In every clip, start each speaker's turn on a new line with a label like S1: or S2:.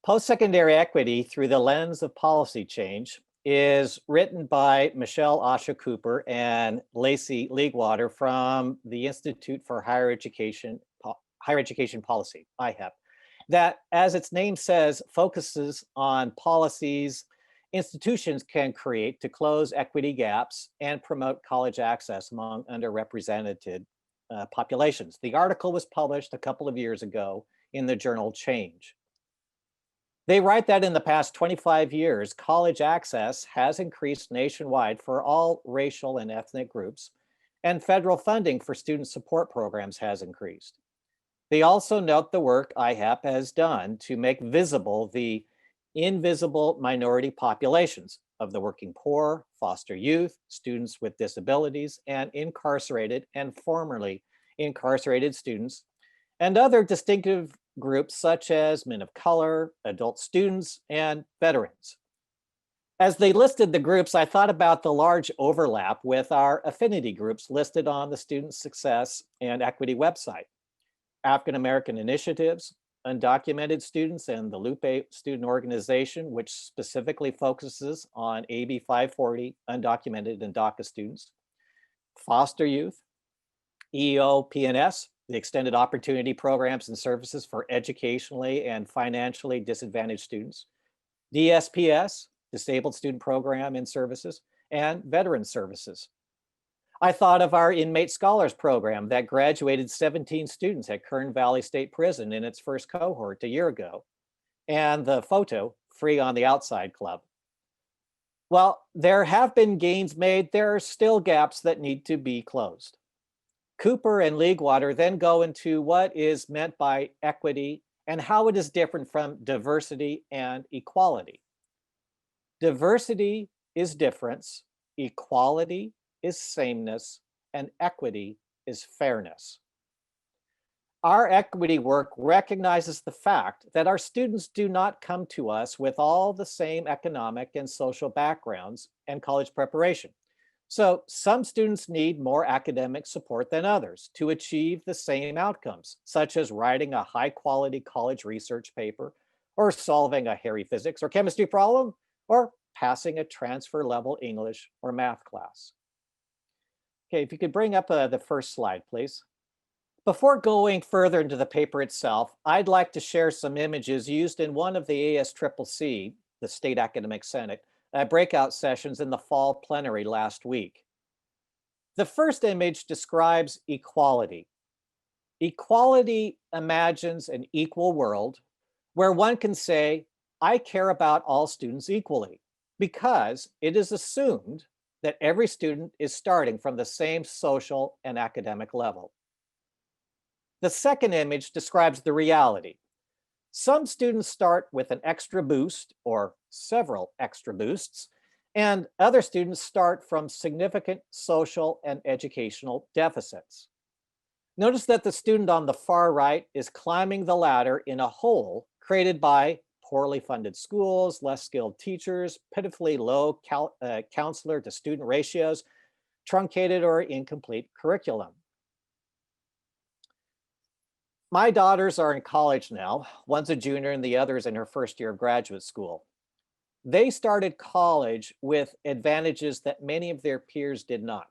S1: Post-Secondary Equity Through the Lens of Policy Change is written by Michelle Asha Cooper and Lacey Leaguewater from the Institute for Higher Education Policy, IHEP, that, as its name says, focuses on policies institutions can create to close equity gaps and promote college access among underrepresented populations. The article was published a couple of years ago in the journal Change. They write that in the past 25 years, college access has increased nationwide for all racial and ethnic groups, and federal funding for student support programs has increased. They also note the work IHEP has done to make visible the invisible minority populations of the working poor, foster youth, students with disabilities, and incarcerated and formerly incarcerated students, and other distinctive groups such as men of color, adult students, and veterans. As they listed the groups, I thought about the large overlap with our affinity groups listed on the Student Success and Equity website. African American Initiatives, Undocumented Students, and the Lupe Student Organization, which specifically focuses on AB 540 undocumented and DACA students, foster youth, EOP&S, the Extended Opportunity Programs and Services for Educationally and Financially Disadvantaged Students, DSPS, Disabled Student Program and Services, and Veteran Services. I thought of our Inmate Scholars Program that graduated 17 students at Kern Valley State Prison in its first cohort a year ago, and the photo, Free on the Outside Club. While there have been gains made, there are still gaps that need to be closed. Cooper and Leaguewater then go into what is meant by equity and how it is different from diversity and equality. Diversity is difference, equality is sameness, and equity is fairness. Our equity work recognizes the fact that our students do not come to us with all the same economic and social backgrounds and college preparation. So some students need more academic support than others to achieve the same outcomes, such as writing a high-quality college research paper, or solving a hairy physics or chemistry problem, or passing a transfer-level English or math class. Okay, if you could bring up the first slide, please. Before going further into the paper itself, I'd like to share some images used in one of the ASCCC, the State Academic Senate, breakout sessions in the fall plenary last week. The first image describes equality. Equality imagines an equal world where one can say, I care about all students equally, because it is assumed that every student is starting from the same social and academic level. The second image describes the reality. Some students start with an extra boost or several extra boosts, and other students start from significant social and educational deficits. Notice that the student on the far right is climbing the ladder in a hole created by poorly funded schools, less skilled teachers, pitifully low counselor to student ratios, truncated or incomplete curriculum. My daughters are in college now. One's a junior and the other's in her first year of graduate school. They started college with advantages that many of their peers did not.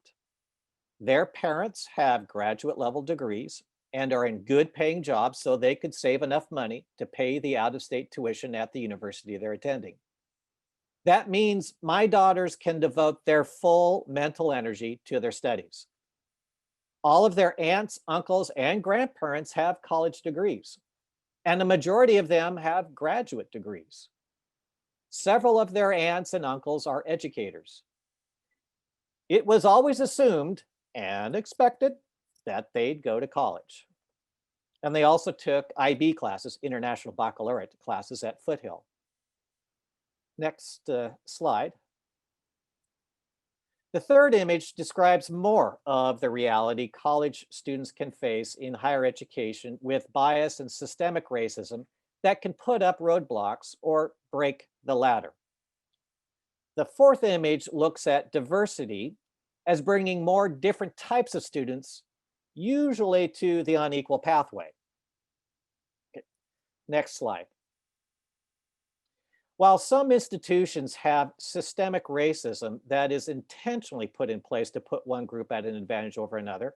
S1: Their parents have graduate level degrees and are in good paying jobs so they could save enough money to pay the out-of-state tuition at the university they're attending. That means my daughters can devote their full mental energy to their studies. All of their aunts, uncles, and grandparents have college degrees, and the majority of them have graduate degrees. Several of their aunts and uncles are educators. It was always assumed and expected that they'd go to college. And they also took IB classes, International Baccalaureate classes at Foothill. Next slide. The third image describes more of the reality college students can face in higher education with bias and systemic racism that can put up roadblocks or break the ladder. The fourth image looks at diversity as bringing more different types of students, usually to the unequal pathway. Okay. Next slide. While some institutions have systemic racism that is intentionally put in place to put one group at an advantage over another,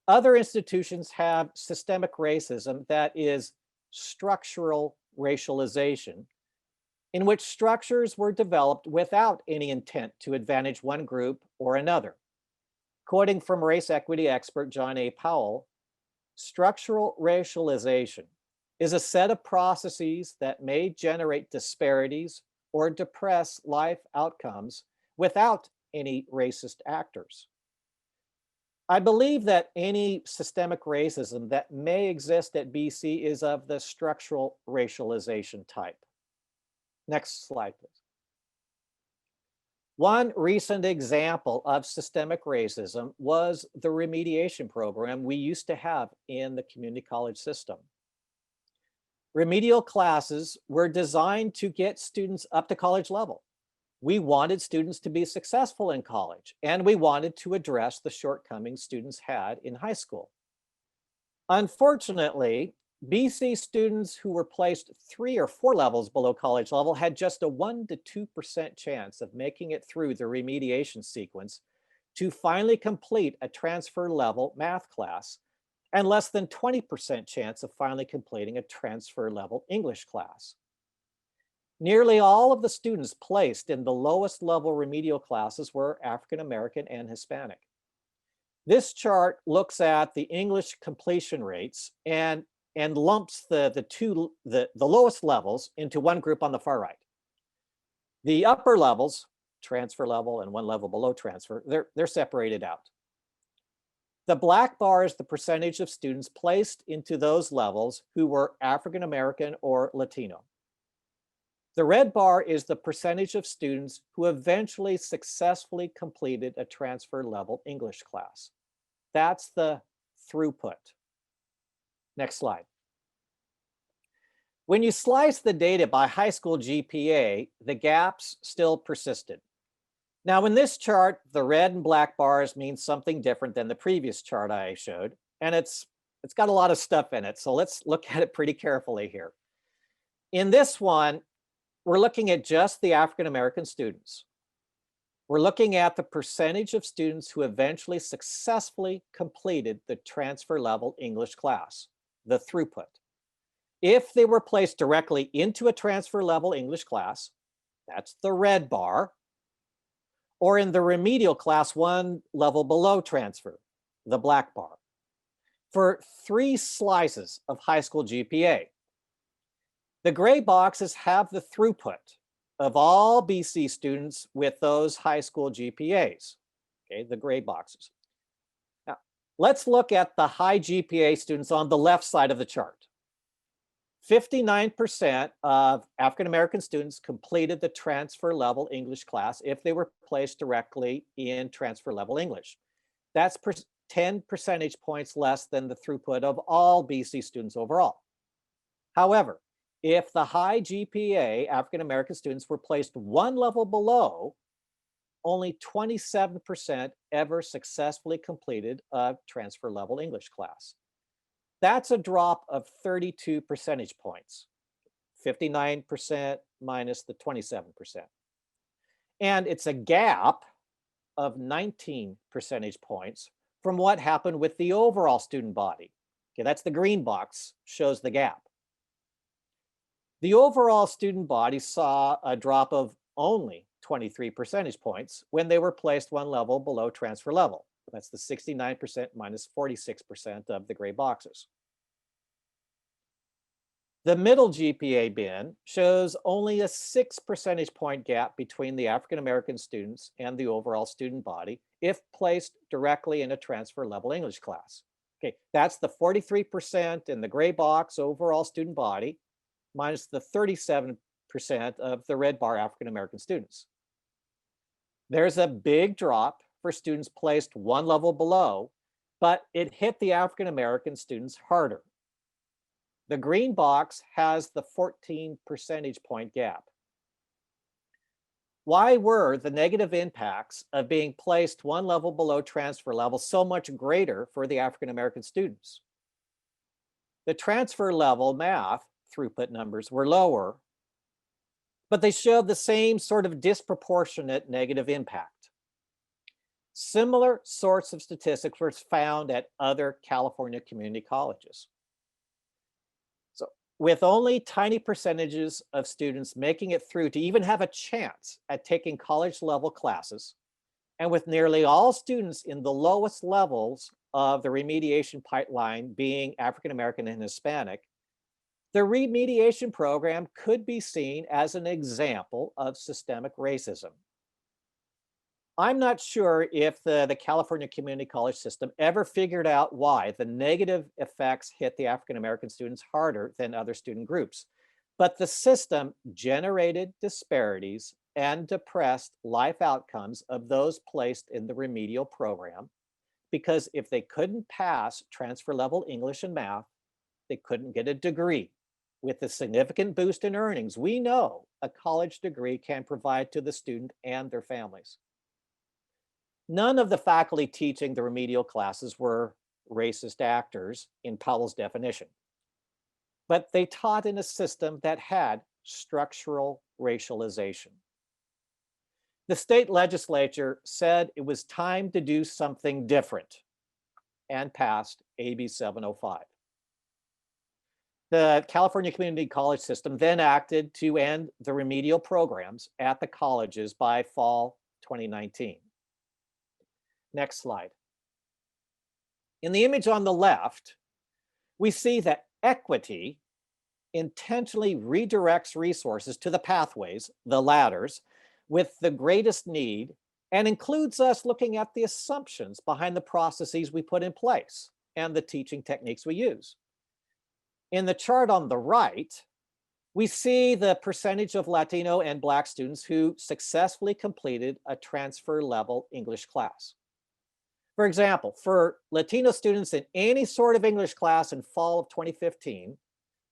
S1: other institutions have systemic racism that is structural racialization, in which structures were developed without any intent to advantage one group or another. Quoting from race equity expert John A. Powell, structural racialization is a set of processes that may generate disparities or depress life outcomes without any racist actors. I believe that any systemic racism that may exist at BC is of the structural racialization type. Next slide, please. One recent example of systemic racism was the remediation program we used to have in the community college system. Remedial classes were designed to get students up to college level. We wanted students to be successful in college, and we wanted to address the shortcomings students had in high school. Unfortunately, BC students who were placed 3 or 4 levels below college level had just a 1 to 2% chance of making it through the remediation sequence to finally complete a transfer level math class, and less than 20% chance of finally completing a transfer level English class. Nearly all of the students placed in the lowest level remedial classes were African American and Hispanic. This chart looks at the English completion rates and lumps the lowest levels into one group on the far right. The upper levels, transfer level and one level below transfer, they're separated out. The black bar is the percentage of students placed into those levels who were African American or Latino. The red bar is the percentage of students who eventually successfully completed a transfer level English class. That's the throughput. Next slide. When you slice the data by high school GPA, the gaps still persisted. Now in this chart, the red and black bars mean something different than the previous chart I showed, and it's got a lot of stuff in it, so let's look at it pretty carefully here. In this one, we're looking at just the African American students. We're looking at the percentage of students who eventually successfully completed the transfer level English class, the throughput. If they were placed directly into a transfer level English class, that's the red bar, or in the remedial class one level below transfer, the black bar, for 3 slices of high school GPA. The gray boxes have the throughput of all BC students with those high school GPAs, okay, the gray boxes. Now, let's look at the high GPA students on the left side of the chart. 59% of African American students completed the transfer level English class if they were placed directly in transfer level English. That's 10 percentage points less than the throughput of all BC students overall. However, if the high GPA African American students were placed one level below, only 27% ever successfully completed a transfer level English class. That's a drop of 32 percentage points, 59% minus the 27%. And it's a gap of 19 percentage points from what happened with the overall student body. Okay, that's the green box, shows the gap. The overall student body saw a drop of only 23 percentage points when they were placed one level below transfer level. That's the 69% minus 46% of the gray boxes. The middle GPA bin shows only a 6 percentage point gap between the African American students and the overall student body if placed directly in a transfer level English class. Okay, that's the 43% in the gray box overall student body minus the 37% of the red bar African American students. There's a big drop for students placed one level below, but it hit the African American students harder. The green box has the 14 percentage point gap. Why were the negative impacts of being placed one level below transfer level so much greater for the African American students? The transfer level math throughput numbers were lower, but they showed the same sort of disproportionate negative impact. Similar sorts of statistics were found at other California community colleges. So, with only tiny percentages of students making it through to even have a chance at taking college level classes, and with nearly all students in the lowest levels of the remediation pipeline being African American and Hispanic, the remediation program could be seen as an example of systemic racism. I'm not sure if the California community college system ever figured out why the negative effects hit the African American students harder than other student groups. But the system generated disparities and depressed life outcomes of those placed in the remedial program because if they couldn't pass transfer level English and math, they couldn't get a degree. With the significant boost in earnings, we know a college degree can provide to the student and their families. None of the faculty teaching the remedial classes were racist actors in Powell's definition, but they taught in a system that had structural racialization. The state legislature said it was time to do something different and passed AB 705. The California Community College system then acted to end the remedial programs at the colleges by fall 2019. Next slide. In the image on the left, we see that equity intentionally redirects resources to the pathways, the ladders, with the greatest need, and includes us looking at the assumptions behind the processes we put in place and the teaching techniques we use. In the chart on the right, we see the percentage of Latino and Black students who successfully completed a transfer level English class. For example, for Latino students in any sort of English class in fall of 2015,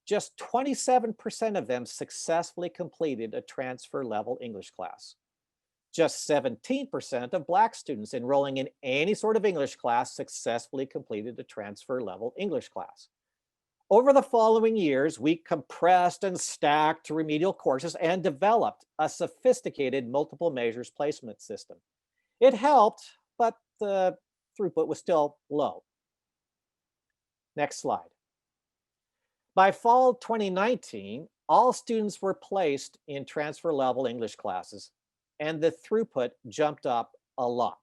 S1: just 27% of them successfully completed a transfer level English class. Just 17% of Black students enrolling in any sort of English class successfully completed a transfer level English class. Over the following years, we compressed and stacked remedial courses and developed a sophisticated multiple measures placement system. It helped, but the throughput was still low. Next slide. By fall 2019, all students were placed in transfer level English classes, and the throughput jumped up a lot.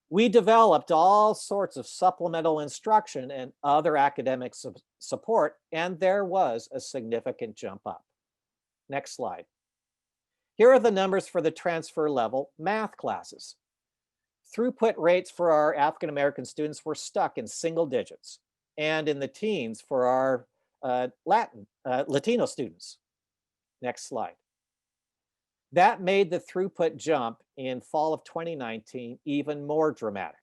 S1: We developed all sorts of supplemental instruction and other academic support, and there was a significant jump up. Next slide. Here are the numbers for the transfer level math classes. Throughput rates for our African American students were stuck in single digits and in the teens for our Latino students. Next slide. That made the throughput jump in fall of 2019 even more dramatic.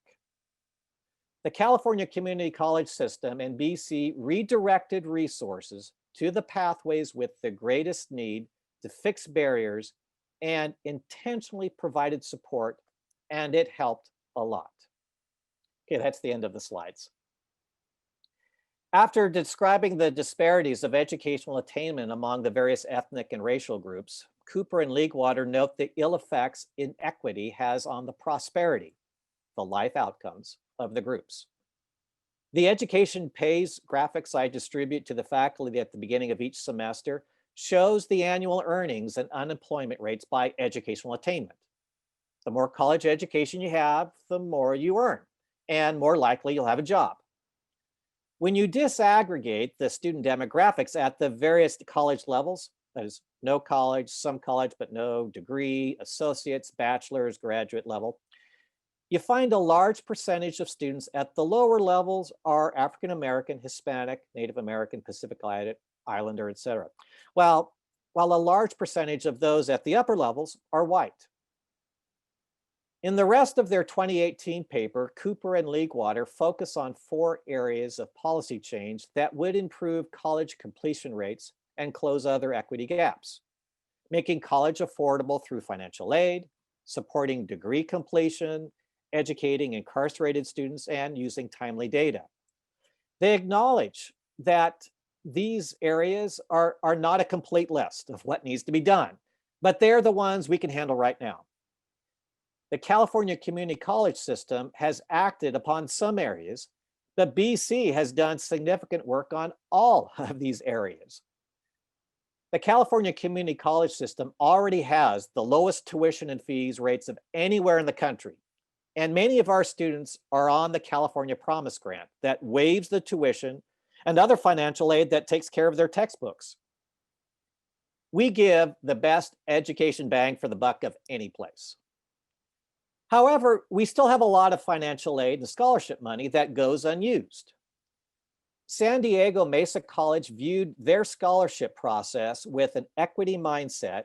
S1: The California Community College system and BC redirected resources to the pathways with the greatest need to fix barriers and intentionally provided support, and it helped a lot. Okay, that's the end of the slides. After describing the disparities of educational attainment among the various ethnic and racial groups, Cooper and Leaguewater note the ill effects inequity has on the prosperity, the life outcomes of the groups. The education pays graphics I distribute to the faculty at the beginning of each semester shows the annual earnings and unemployment rates by educational attainment. The more college education you have, the more you earn, and more likely you'll have a job. When you disaggregate the student demographics at the various college levels, that is no college, some college, but no degree, associates, bachelor's, graduate level, you find a large percentage of students at the lower levels are African American, Hispanic, Native American, Pacific Islander, etc. While a large percentage of those at the upper levels are white. In the rest of their 2018 paper, Cooper and Leaguewater focus on 4 areas of policy change that would improve college completion rates and close other equity gaps. Making college affordable through financial aid, supporting degree completion, educating incarcerated students, and using timely data. They acknowledge that These areas are not a complete list of what needs to be done, but they're the ones we can handle right now. The California Community College system has acted upon some areas, but BC has done significant work on all of these areas. The California Community College system already has the lowest tuition and fees rates of anywhere in the country. And many of our students are on the California Promise Grant that waives the tuition and other financial aid that takes care of their textbooks. We give the best education bang for the buck of any place. However, we still have a lot of financial aid and scholarship money that goes unused. San Diego Mesa College viewed their scholarship process with an equity mindset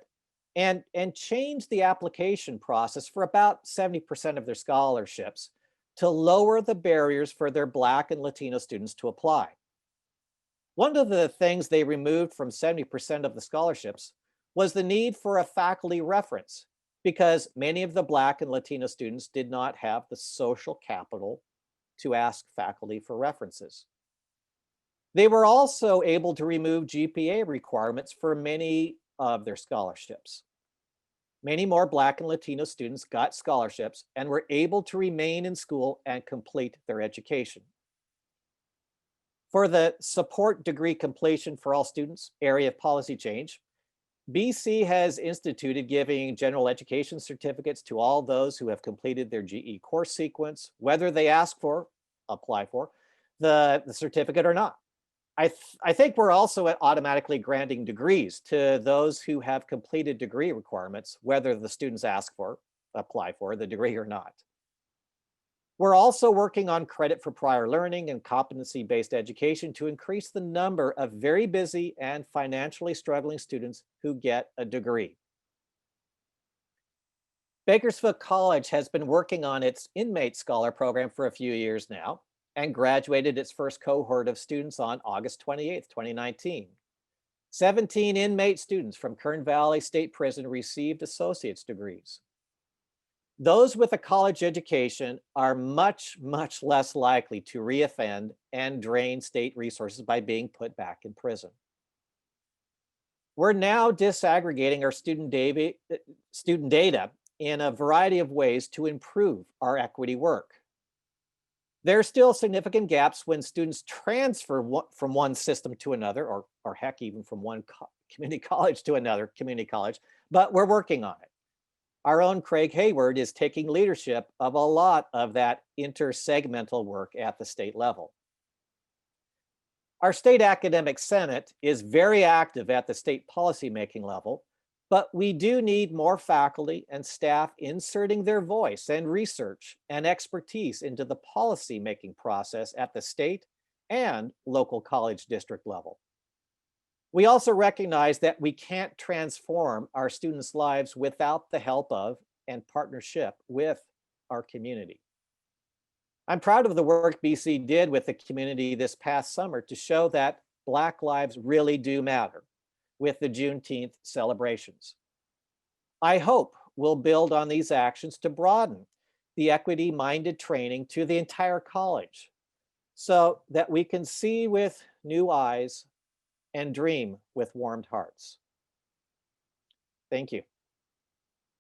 S1: and changed the application process for about 70% of their scholarships to lower the barriers for their Black and Latino students to apply. One of the things they removed from 70% of the scholarships was the need for a faculty reference, because many of the Black and Latino students did not have the social capital to ask faculty for references. They were also able to remove GPA requirements for many of their scholarships. Many more Black and Latino students got scholarships and were able to remain in school and complete their education. For the support degree completion for all students area of policy change, BC has instituted giving general education certificates to all those who have completed their GE course sequence, whether they apply for the certificate or not. I think we're also automatically granting degrees to those who have completed degree requirements, whether the students apply for the degree or not. We're also working on credit for prior learning and competency-based education to increase the number of very busy and financially struggling students who get a degree. Bakersfield College has been working on its inmate scholar program for a few years now and graduated its first cohort of students on August 28th, 2019. 17 inmate students from Kern Valley State Prison received associate's degrees. Those with a college education are much, much less likely to reoffend and drain state resources by being put back in prison. We're now disaggregating our student data in a variety of ways to improve our equity work. There are still significant gaps when students transfer from one system to another, or heck, even from one community college to another community college, but we're working on it. Our own Craig Hayward is taking leadership of a lot of that intersegmental work at the state level. Our state academic senate is very active at the state policymaking level, but we do need more faculty and staff inserting their voice and research and expertise into the policymaking process at the state and local college district level. We also recognize that we can't transform our students' lives without the help of and partnership with our community. I'm proud of the work BC did with the community this past summer to show that Black lives really do matter with the Juneteenth celebrations. I hope we'll build on these actions to broaden the equity-minded training to the entire college so that we can see with new eyes and dream with warmed hearts. Thank you.